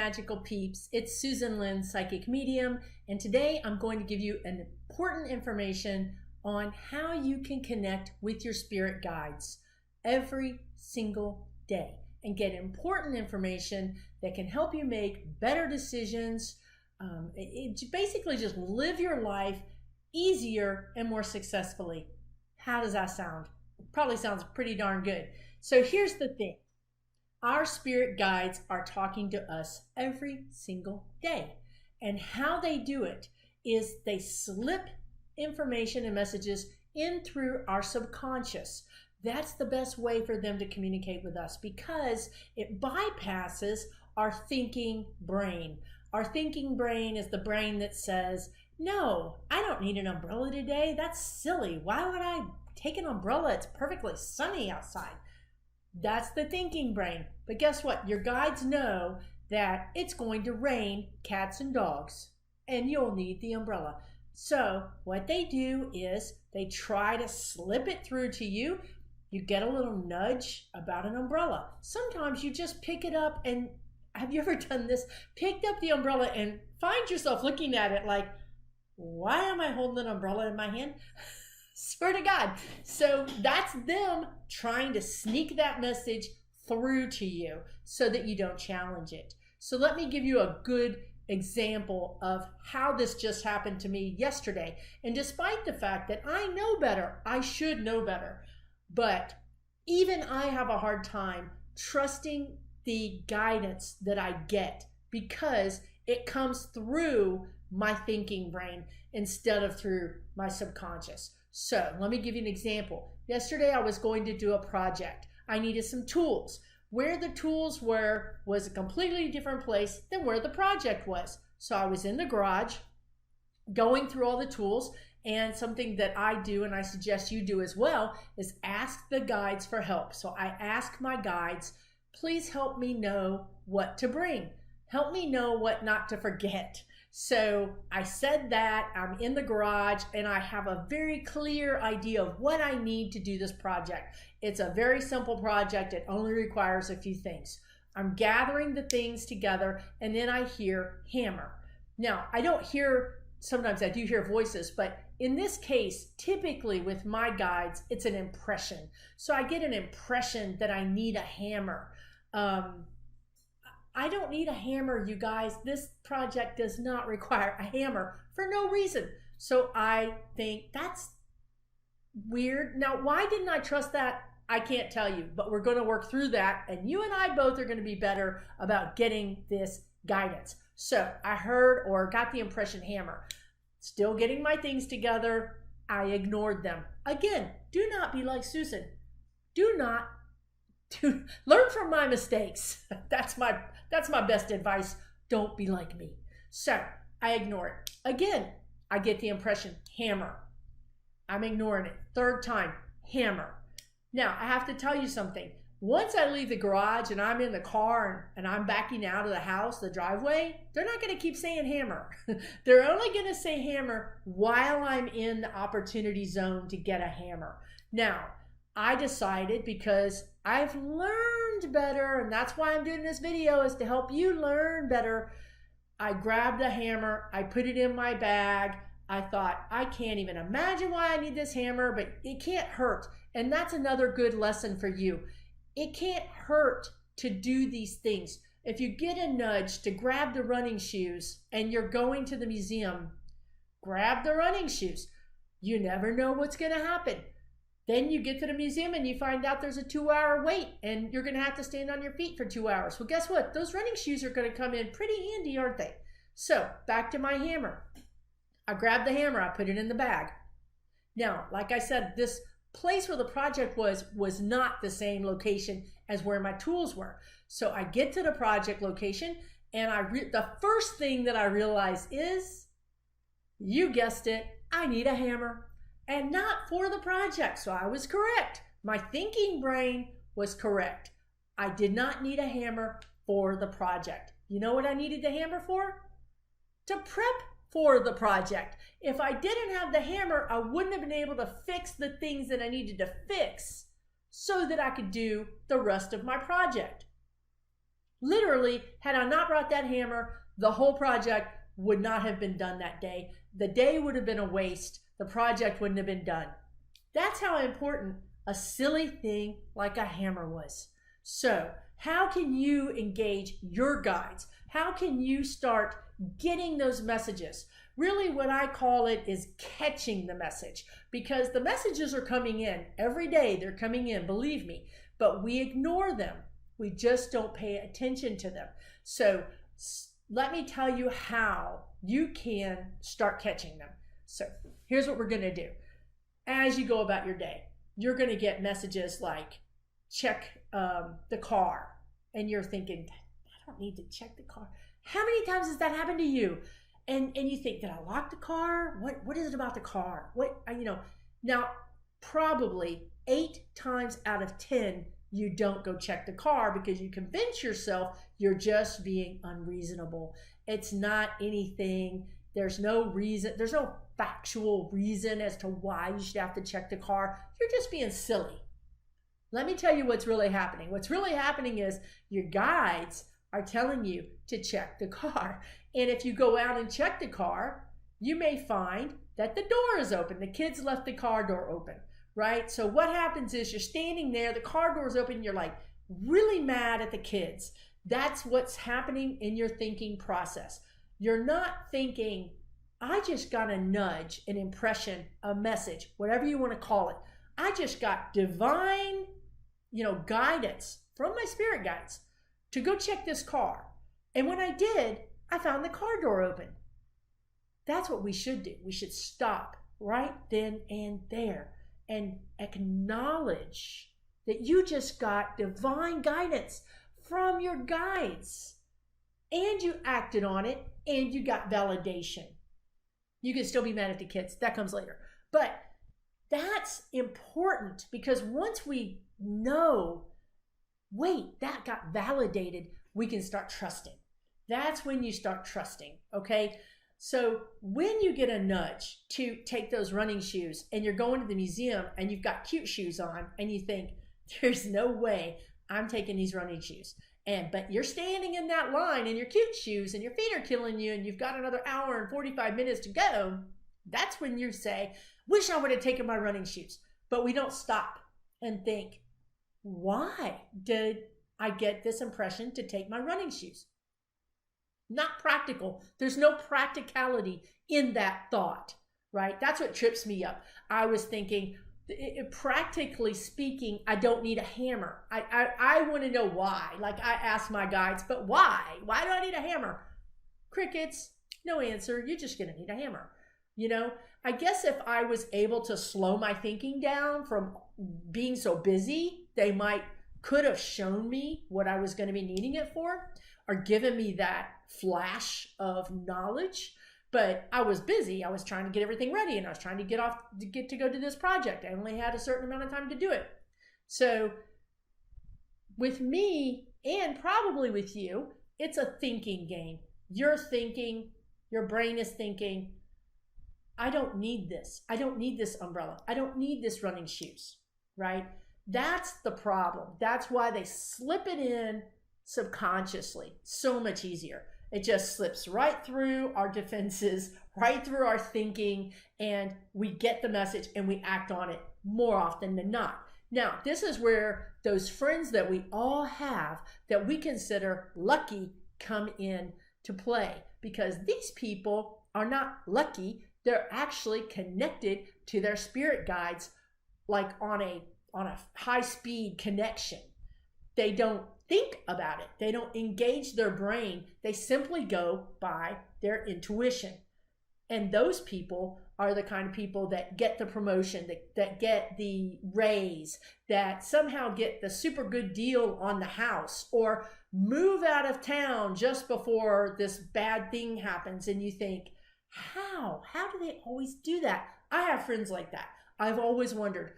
magical peeps. It's Susan Lynn, psychic medium, and today I'm going to give you an important information on how you can connect with your spirit guides every single day and get important information that can help you make better decisions. Basically just live your life easier and more successfully. How does that sound? Probably sounds pretty darn good. So here's the thing. Our spirit guides are talking to us every single day. And how they do it is they slip information and messages in through our subconscious. That's the best way for them to communicate with us because it bypasses our thinking brain. Our thinking brain is the brain that says, no, I don't need an umbrella today. That's silly. Why would I take an umbrella? It's perfectly sunny outside. That's the thinking brain. But guess what? Your guides know that it's going to rain cats and dogs, and you'll need the umbrella. So what they do is they try to slip it through to you. You get a little nudge about an umbrella. Sometimes you just pick it up and, have you ever done this? Picked up the umbrella and find yourself looking at it like, why am I holding an umbrella in my hand? Swear to God. So that's them trying to sneak that message through to you so that you don't challenge it. So let me give you a good example of how this just happened to me yesterday. And despite the fact that I know better, I should know better, but even I have a hard time trusting the guidance that I get because it comes through my thinking brain instead of through my subconscious. So let me give you an example. Yesterday I was going to do a project. I needed some tools. Where the tools were was a completely different place than where the project was. So I was in the garage going through all the tools, and something that I do and I suggest you do as well is ask the guides for help. So I ask my guides, please help me know what to bring. Help me know what not to forget. So I said that, I'm in the garage and I have a very clear idea of what I need to do this project. It's a very simple project. It only requires a few things. I'm gathering the things together and then I hear hammer. Now, I don't hear, sometimes I do hear voices, but in this case, typically with my guides, it's an impression. So I get an impression that I need a hammer. I don't need a hammer, you guys. This project does not require a hammer for no reason. So I think that's weird. Now, why didn't I trust that? I can't tell you, but we're going to work through that. And you and I both are going to be better about getting this guidance. So I heard or got the impression hammer. Still getting my things together. I ignored them. Again, do not be like Susan. Do not learn from my mistakes. That's my best advice. Don't be like me. So I ignore it. Again, I get the impression hammer. I'm ignoring it. Third time, hammer. Now I have to tell you something. Once I leave the garage and I'm in the car and I'm backing out of the house, the driveway, they're not going to keep saying hammer. They're only going to say hammer while I'm in the opportunity zone to get a hammer. Now, I decided, because I've learned better, and that's why I'm doing this video, is to help you learn better. I grabbed a hammer, I put it in my bag. I thought, I can't even imagine why I need this hammer, but it can't hurt. And that's another good lesson for you. It can't hurt to do these things. If you get a nudge to grab the running shoes and you're going to the museum, grab the running shoes. You never know what's going to happen. Then you get to the museum and you find out there's a 2-hour wait and you're going to have to stand on your feet for 2 hours. Well, guess what? Those running shoes are going to come in pretty handy, aren't they? So back to my hammer. I grabbed the hammer. I put it in the bag. Now, like I said, this place where the project was not the same location as where my tools were. So I get to the project location and the first thing that I realize is, you guessed it, I need a hammer. And not for the project. So I was correct. My thinking brain was correct. I did not need a hammer for the project. You know what I needed the hammer for? To prep for the project. If I didn't have the hammer, I wouldn't have been able to fix the things that I needed to fix so that I could do the rest of my project. Literally, had I not brought that hammer, the whole project would not have been done that day. The day would have been a waste. The project wouldn't have been done. That's how important a silly thing like a hammer was. So, how can you engage your guides? How can you start getting those messages? Really, what I call it is catching the message, because the messages are coming in every day. They're coming in, believe me, but we ignore them. We just don't pay attention to them. So let me tell you how you can start catching them. So here's what we're going to do. As you go about your day, you're going to get messages like, check the car. And you're thinking, I don't need to check the car. How many times has that happened to you? And you think, did I lock the car? What is it about the car? Now probably 8 times out of 10, you don't go check the car because you convince yourself you're just being unreasonable. It's not anything. There's no reason. There's no factual reason as to why you should have to check the car. You're just being silly. Let me tell you what's really happening. What's really happening is your guides are telling you to check the car. And if you go out and check the car, you may find that the door is open. The kids left the car door open, right? So what happens is you're standing there, the car door is open, you're like really mad at the kids. That's what's happening in your thinking process. You're not thinking, I just got a nudge, an impression, a message, whatever you want to call it. I just got divine, guidance from my spirit guides to go check this car. And when I did, I found the car door open. That's what we should do. We should stop right then and there and acknowledge that you just got divine guidance from your guides and you acted on it and you got validation. You can still be mad at the kids. That comes later. But that's important because once we know, wait, that got validated, we can start trusting. That's when you start trusting, okay? So when you get a nudge to take those running shoes and you're going to the museum and you've got cute shoes on and you think, there's no way I'm taking these running shoes. But you're standing in that line in your cute shoes and your feet are killing you and you've got another hour and 45 minutes to go. That's when you say, wish I would have taken my running shoes. But we don't stop and think, why did I get this impression to take my running shoes? Not practical. There's no practicality in that thought, right? That's what trips me up. I was thinking, practically speaking, I don't need a hammer. I want to know why. Like I ask my guides, but why? Why do I need a hammer? Crickets, no answer. You're just going to need a hammer. I guess if I was able to slow my thinking down from being so busy, they could have shown me what I was going to be needing it for or given me that flash of knowledge. But I was busy. I was trying to get everything ready and I was trying to get to go to this project. I only had a certain amount of time to do it. So with me and probably with you, it's a thinking game. You're thinking, your brain is thinking, I don't need this. I don't need this umbrella. I don't need this running shoes, right? That's the problem. That's why they slip it in subconsciously. So much easier. It just slips right through our defenses, right through our thinking, and we get the message and we act on it more often than not. Now, this is where those friends that we all have that we consider lucky come in to play, because these people are not lucky. They're actually connected to their spirit guides like on a high-speed connection. They don't think about it. They don't engage their brain. They simply go by their intuition. And those people are the kind of people that get the promotion, that get the raise, that somehow get the super good deal on the house or move out of town just before this bad thing happens. And you think, how do they always do that? I have friends like that. I've always wondered.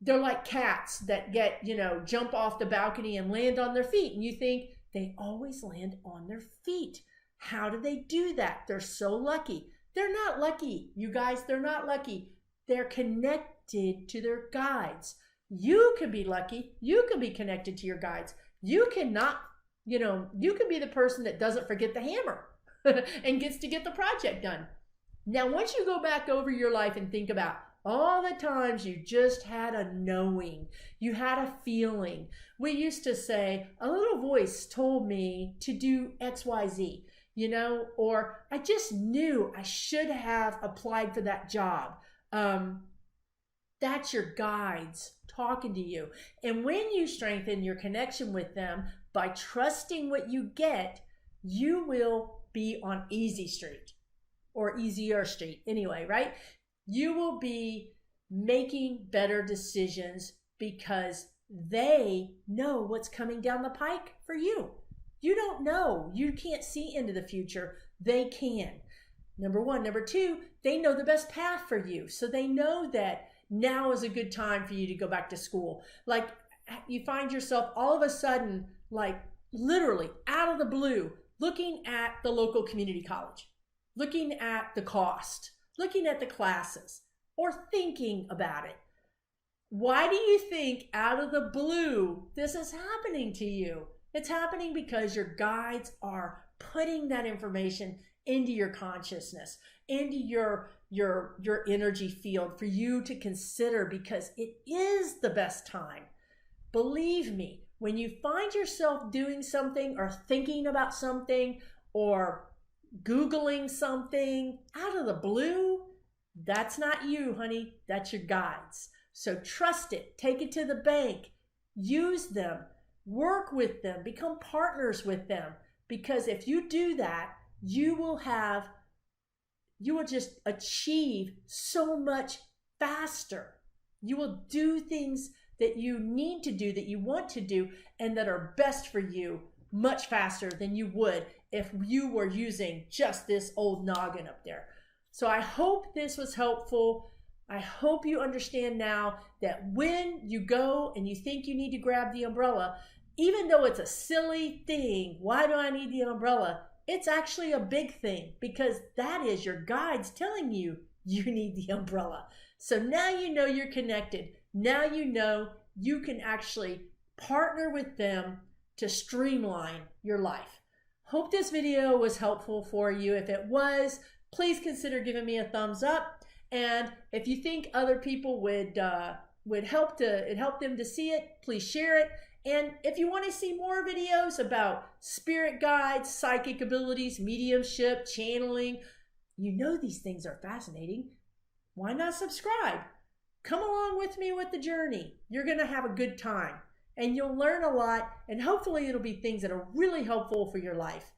They're like cats that get, jump off the balcony and land on their feet. And you think they always land on their feet. How do they do that? They're so lucky. They're not lucky, you guys. They're not lucky. They're connected to their guides. You can be lucky. You can be connected to your guides. You cannot you can be the person that doesn't forget the hammer and gets to get the project done. Now, once you go back over your life and think about all the times you just had a knowing, you had a feeling. We used to say, a little voice told me to do XYZ, or I just knew I should have applied for that job. That's your guides talking to you. And when you strengthen your connection with them by trusting what you get, you will be on easy street, or easier street anyway, right? You will be making better decisions because they know what's coming down the pike for you. You don't know. You can't see into the future. They can. Number one. Number two, they know the best path for you. So they know that now is a good time for you to go back to school. Like, you find yourself all of a sudden, like literally out of the blue, looking at the local community college, looking at the cost, looking at the classes, or thinking about it. Why do you think out of the blue this is happening to you? It's happening because your guides are putting that information into your consciousness, into your energy field for you to consider, because it is the best time. Believe me, when you find yourself doing something or thinking about something or Googling something out of the blue, that's not you, honey. That's your guides. So trust it. Take it to the bank. Use them. Work with them. Become partners with them. Because if you do that, you will just achieve so much faster. You will do things that you need to do, that you want to do, and that are best for you much faster than you would if you were using just this old noggin up there. So I hope this was helpful. I hope you understand now that when you go and you think you need to grab the umbrella, even though it's a silly thing, why do I need the umbrella? It's actually a big thing, because that is your guides telling you you need the umbrella. So now you know you're connected. Now you know you can actually partner with them to streamline your life. Hope this video was helpful for you. If it was, please consider giving me a thumbs up. And if you think other people would help them to see it, please share it. And if you want to see more videos about spirit guides, psychic abilities, mediumship, channeling, these things are fascinating. Why not subscribe? Come along with me with the journey. You're going to have a good time and you'll learn a lot, and hopefully it'll be things that are really helpful for your life.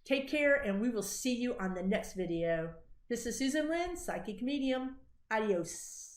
Take care, and we will see you on the next video. This is Susan Lynn, Psychic Medium. Adios.